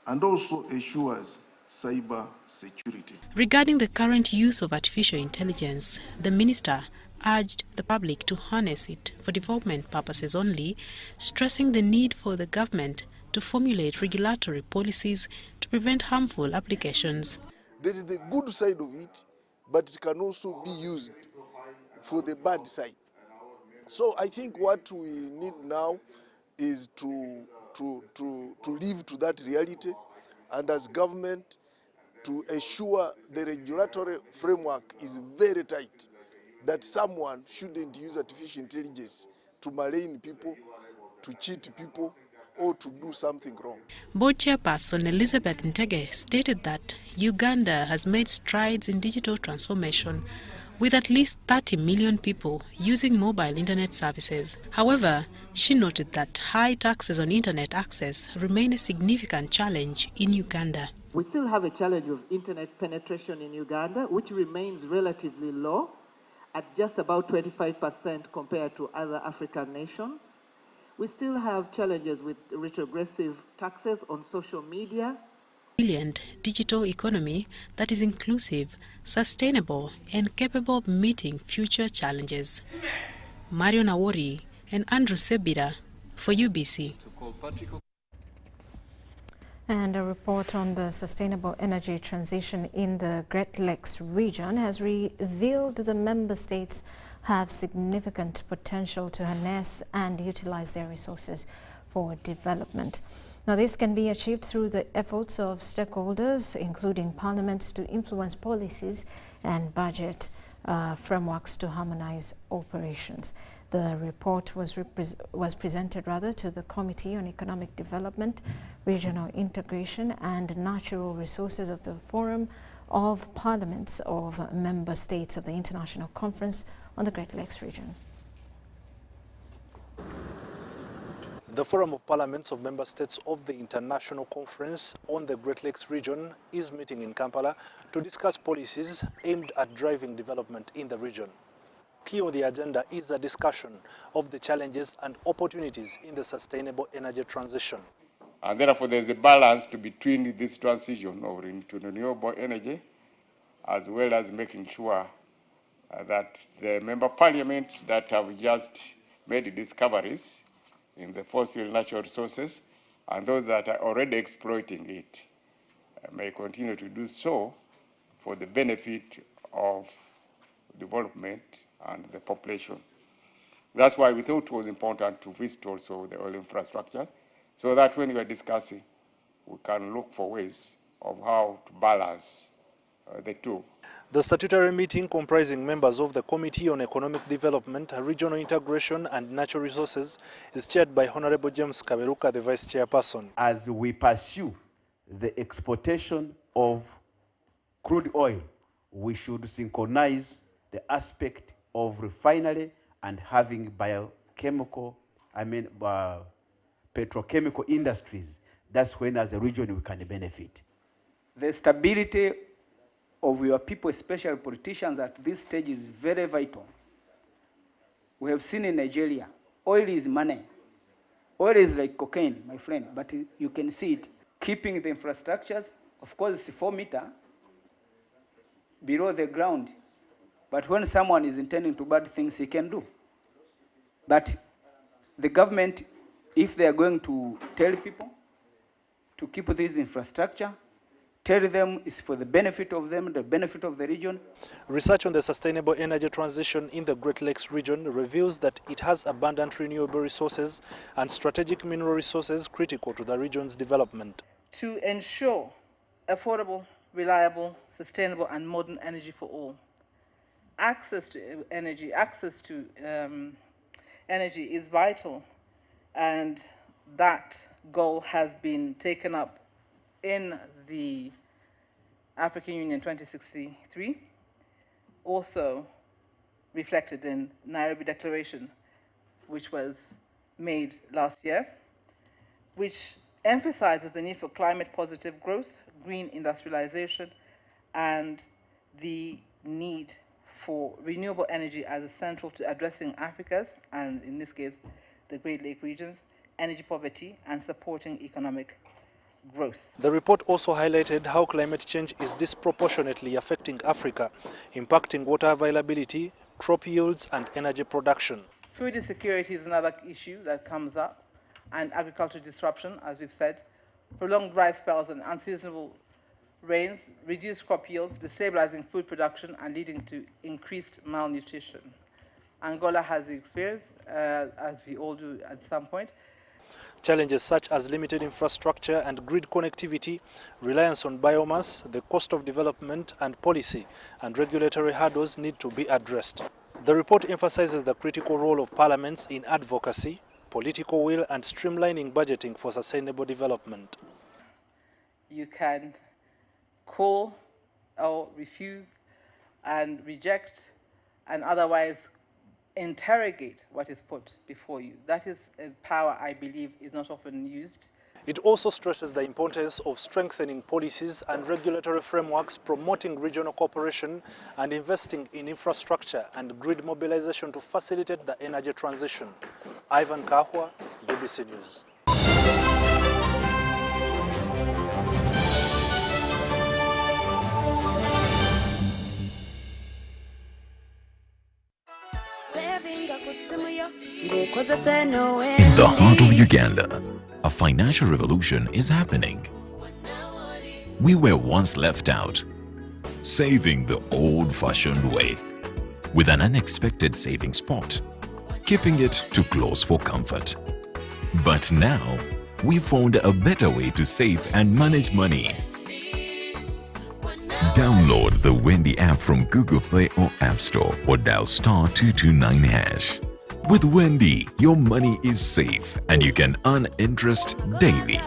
and also assures cyber security. Regarding the current use of artificial intelligence, the minister urged the public to harness it for development purposes only, stressing the need for the government to formulate regulatory policies to prevent harmful applications. There is the good side of it, but it can also be used for the bad side. So I think what we need now is to live to that reality, and as government to assure the regulatory framework is very tight, that someone shouldn't use artificial intelligence to malign people, to cheat people, or to do something wrong. Board Chairperson Elizabeth Ntege stated that Uganda has made strides in digital transformation, with at least 30 million people using mobile internet services. However, she noted that high taxes on internet access remain a significant challenge in Uganda. We still have a challenge of internet penetration in Uganda, which remains relatively low at just about 25% compared to other African nations. We still have challenges with retrogressive taxes on social media. Resilient digital economy that is inclusive, sustainable, and capable of meeting future challenges. Mario Nawori and Andrew Sebira for UBC. And a report on the sustainable energy transition in the Great Lakes region has revealed the member states have significant potential to harness and utilize their resources for development. Now, this can be achieved through the efforts of stakeholders, including parliaments, to influence policies and budget frameworks to harmonize operations. The report was presented to the Committee on Economic Development, Regional Integration and Natural Resources of the Forum of Parliaments of Member States of the International Conference on the Great Lakes Region. The Forum of Parliaments of Member States of the International Conference on the Great Lakes Region is meeting in Kampala to discuss policies aimed at driving development in the region. Key on the agenda is a discussion of the challenges and opportunities in the sustainable energy transition. And therefore, there's a balance between this transition into renewable energy, as well as making sure that the member parliaments that have just made discoveries in the fossil natural resources and those that are already exploiting it may continue to do so for the benefit of development and the population. That's why we thought it was important to visit also the oil infrastructures, so that when we are discussing, we can look for ways of how to balance the two. The statutory meeting, comprising members of the Committee on Economic Development, Regional Integration and Natural Resources, is chaired by Honorable James Kaberuka, the Vice Chairperson. As we pursue the exportation of crude oil, we should synchronize the aspect of refinery and having petrochemical industries. That's when, as a region, we can benefit. The stability of your people, especially politicians, at this stage is very vital. We have seen in Nigeria, oil is money. Oil is like cocaine, my friend, but you can see it. Keeping the infrastructures, of course, it's 4 meters below the ground, but when someone is intending to bad things, he can do. But the government, if they are going to tell people to keep this infrastructure, tell them it's for the benefit of them, the benefit of the region. Research on the sustainable energy transition in the Great Lakes region reveals that it has abundant renewable resources and strategic mineral resources critical to the region's development. To ensure affordable, reliable, sustainable and modern energy for all. Access to energy is vital, and that goal has been taken up in the African Union 2063, also reflected in Nairobi Declaration, which was made last year, which emphasizes the need for climate positive growth, green industrialization, and the need for renewable energy as essential to addressing Africa's, and in this case, the Great Lake region's, energy poverty and supporting economic growth. The report also highlighted how climate change is disproportionately affecting Africa, impacting water availability, crop yields, and energy production. Food insecurity is another issue that comes up, and agricultural disruption, as we've said, prolonged dry spells and unseasonable rains, reduced crop yields, destabilizing food production and leading to increased malnutrition. Angola has experienced, as we all do at some point. Challenges such as limited infrastructure and grid connectivity, reliance on biomass, the cost of development and policy, and regulatory hurdles need to be addressed. The report emphasizes the critical role of parliaments in advocacy, political will, and streamlining budgeting for sustainable development. You can call or refuse and reject and otherwise interrogate what is put before you. That is a power I believe is not often used. It also stresses the importance of strengthening policies and regulatory frameworks, promoting regional cooperation and investing in infrastructure and grid mobilization to facilitate the energy transition. Ivan Kahwa, BBC News. In the heart of Uganda, a financial revolution is happening. We were once left out, saving the old-fashioned way. with an unexpected saving spot, keeping it too close for comfort. But now, we found a better way to save and manage money. Download the Wendy app from Google Play or App Store or dial *229#. With Wendy, your money is safe and you can earn interest daily.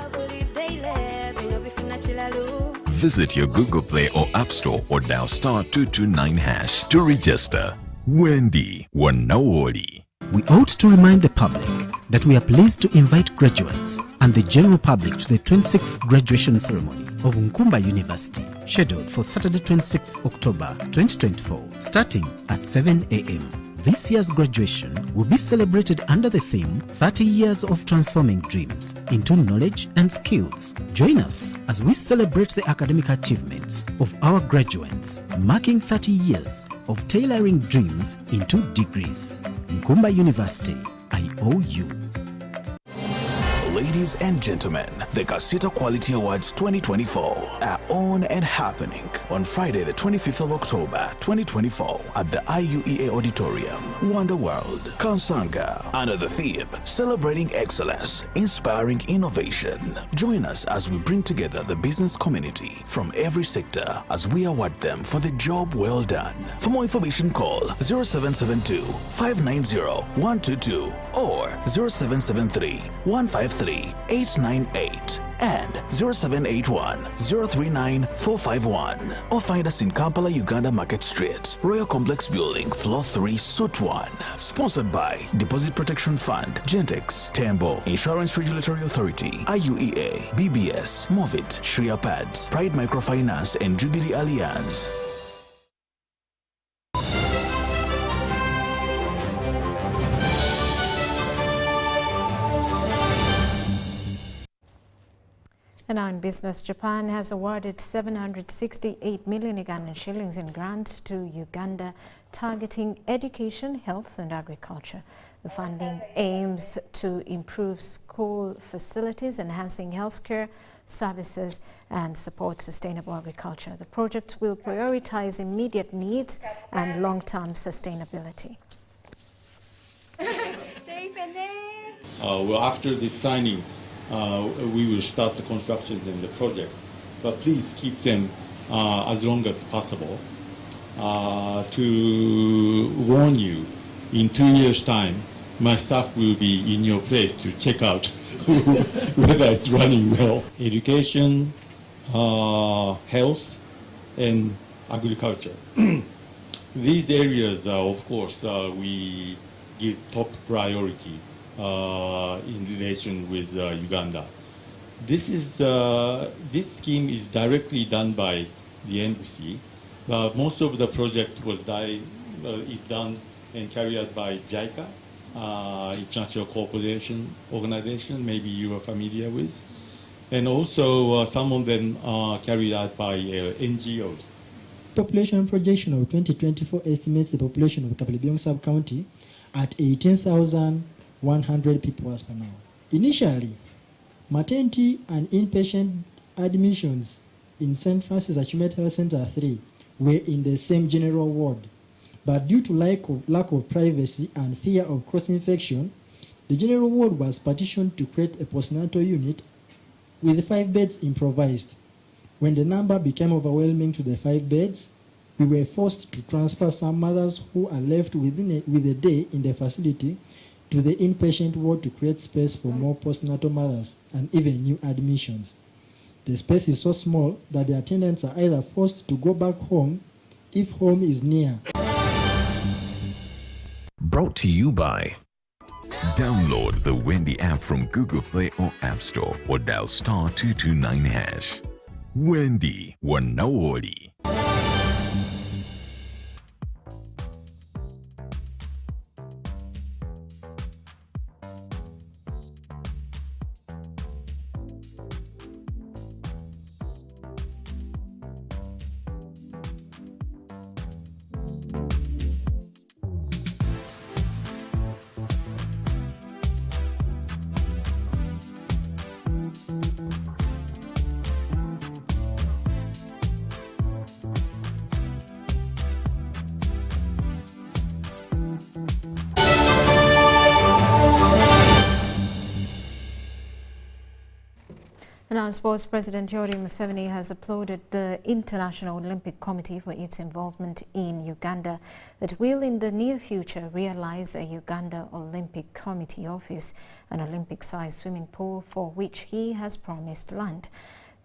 Visit your Google Play or App Store or dial *229# to register. Wendy Wanaoli. We ought to remind the public that we are pleased to invite graduates and the general public to the 26th graduation ceremony of Nkumba University, scheduled for Saturday 26th October 2024, starting at 7 a.m. This year's graduation will be celebrated under the theme 30 Years of Transforming Dreams into Knowledge and Skills. Join us as we celebrate the academic achievements of our graduates, marking 30 years of tailoring dreams into degrees. Nkumba University, I owe you. Ladies and gentlemen, the Casita Quality Awards 2024 are on and happening on Friday the 25th of October 2024 at the IUEA Auditorium, Wonder World, Kansanga, under the theme Celebrating Excellence, Inspiring Innovation. Join us as we bring together the business community from every sector as we award them for the job well done. For more information, call 0772-590-122 or 0773-153-898 and 0781-039-451, or find us in Kampala, Uganda Market Street, Royal Complex Building, Floor 3, Suite 1. Sponsored by Deposit Protection Fund, Gentex, Tembo, Insurance Regulatory Authority, IUEA, BBS, Movit, Shria Pads, Pride Microfinance, and Jubilee Alliance. And now in business, Japan has awarded 768 million Ugandan shillings in grants to Uganda, targeting education, health and agriculture. The funding aims to improve school facilities, enhancing healthcare services and support sustainable agriculture. The project will prioritize immediate needs and long-term sustainability. Well, after the signing, we will start the construction in the project, but please keep them as long as possible. To warn you, in 2 years' time, my staff will be in your place to check out whether it's running well. Education, health, and agriculture. These areas, of course, we give top priority in relation with Uganda. This scheme is directly done by the embassy. Most of the project is done and carried out by JICA, International Cooperation Organization, maybe you are familiar with. And also some of them are carried out by NGOs. Population projection of 2024 estimates the population of Kapalibyong sub-county at 18,100 people as per now. Initially, maternity and inpatient admissions in St. Francis Achiumet Health Center 3 were in the same general ward, but due to lack of privacy and fear of cross-infection, the general ward was partitioned to create a postnatal unit with 5 beds improvised. When the number became overwhelming to the 5 beds, we were forced to transfer some mothers who are left with a day in the facility to the inpatient ward to create space for more postnatal mothers and even new admissions. The space is so small that the attendants are either forced to go back home if home is near. Brought to you by Download the Wendy app from Google Play or App Store or dial *229#. Wendy Wanaoli. Now, Sports President Yoweri Museveni has applauded the International Olympic Committee for its involvement in Uganda that will in the near future realize a Uganda Olympic Committee office, an Olympic-sized swimming pool for which he has promised land.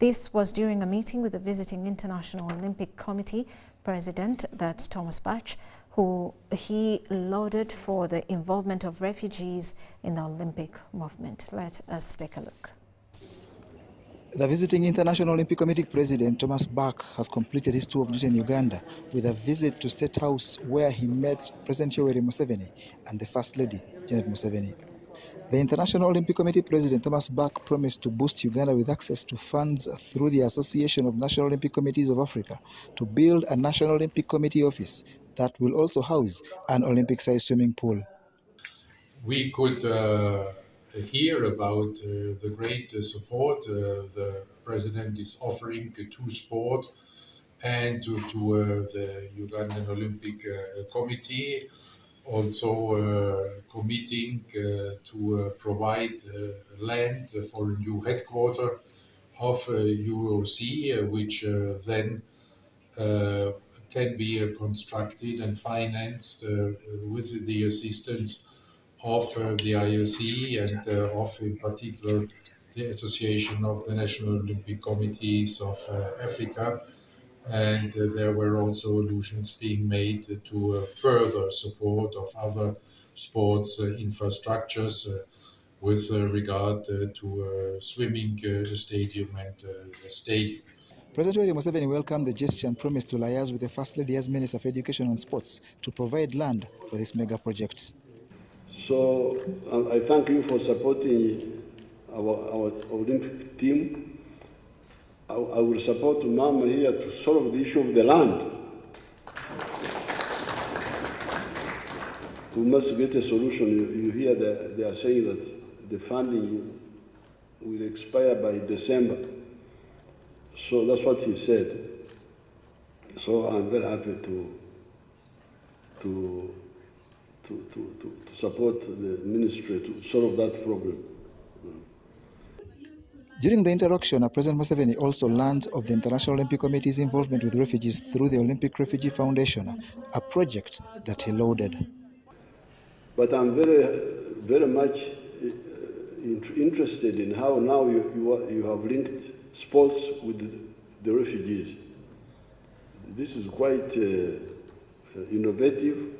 This was during a meeting with the visiting International Olympic Committee President, that's Thomas Bach, who he lauded for the involvement of refugees in the Olympic movement. Let us take a look. The visiting International Olympic Committee President Thomas Bach has completed his tour of duty in Uganda with a visit to State House where he met President Yoweri Museveni and the First Lady, Janet Museveni. The International Olympic Committee President Thomas Bach promised to boost Uganda with access to funds through the Association of National Olympic Committees of Africa to build a National Olympic Committee office that will also house an Olympic-sized swimming pool. We could hear about the great support the President is offering to sport and to the Ugandan Olympic Committee, also committing to provide land for a new headquarter of UOC, which then can be constructed and financed with the assistance of the IOC and of, in particular, the Association of the National Olympic Committees of Africa. And there were also allusions being made to further support of other sports infrastructures with regard to swimming stadium and stadium. President Yoweri Museveni welcomed the gesture and promised to liaise with the First Lady as Minister of Education and Sports to provide land for this mega project. So I thank you for supporting our Olympic team. I will support Mama here to solve the issue of the land. We must get a solution. You hear that they are saying that the funding will expire by December. So that's what he said. So I'm very happy to support the ministry to solve that problem. During the interaction, President Museveni also learned of the International Olympic Committee's involvement with refugees through the Olympic Refugee Foundation, a project that he lauded. But I'm very much interested in how now you have linked sports with the refugees. This is quite innovative.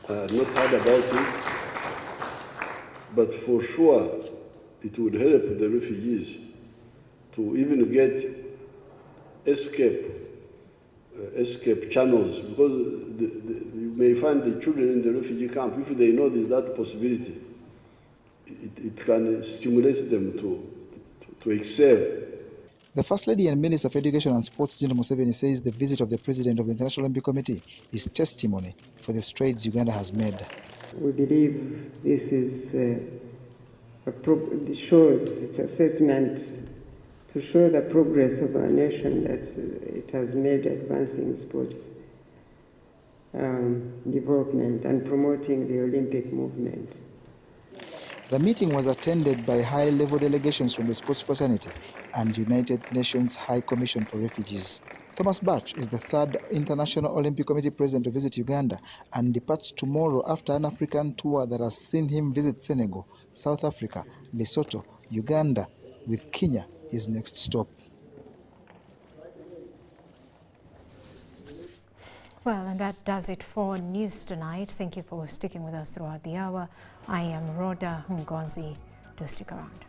Not heard about it, but for sure it would help the refugees to even get escape channels, because you may find the children in the refugee camp, if they know there's that possibility, it can stimulate them to excel. The First Lady and Minister of Education and Sports, Janet Museveni, says the visit of the President of the International Olympic Committee is testimony for the strides Uganda has made. We believe this is shows its assessment to show the progress of our nation that it has made advancing sports development and promoting the Olympic movement. The meeting was attended by high-level delegations from the sports fraternity and United Nations High Commission for Refugees. Thomas Bach is the third International Olympic Committee president to visit Uganda and departs tomorrow after an African tour that has seen him visit Senegal, South Africa, Lesotho, Uganda, with Kenya his next stop. Well, and that does it for News Tonight. Thank you for sticking with us throughout the hour. I am Rhoda Ngonzi. Do stick around.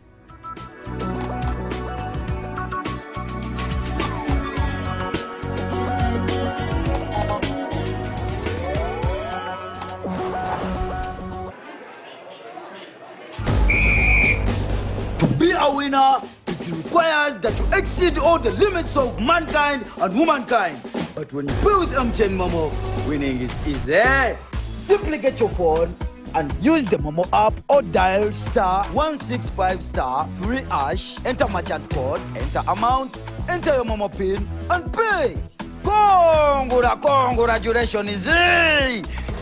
To be a winner, it requires that you exceed all the limits of mankind and womankind. But when you play with MTN Momo, winning is easy. Simply get your phone and use the Momo app or dial *165*3#, enter merchant code, enter amount, enter your Momo PIN and pay. Congratulations!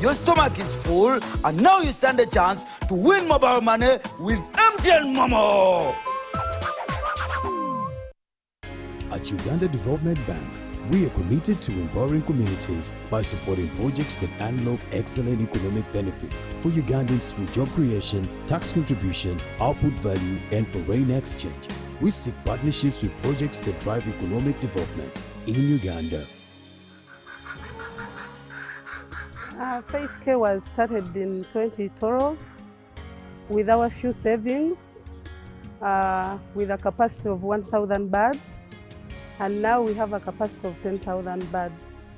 Your stomach is full and now you stand a chance to win mobile money with MTN Momo. At Uganda Development Bank, we are committed to empowering communities by supporting projects that unlock excellent economic benefits for Ugandans through job creation, tax contribution, output value, and foreign exchange. We seek partnerships with projects that drive economic development in Uganda. Faith Care was started in 2012 with our few savings, with a capacity of 1,000 birds, and now we have a capacity of 10,000 birds.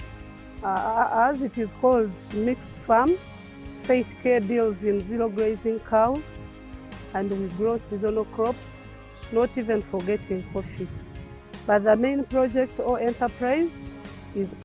As it is called mixed farm, Faith Care deals in zero grazing cows, and we grow seasonal crops, not even forgetting coffee. But the main project or enterprise is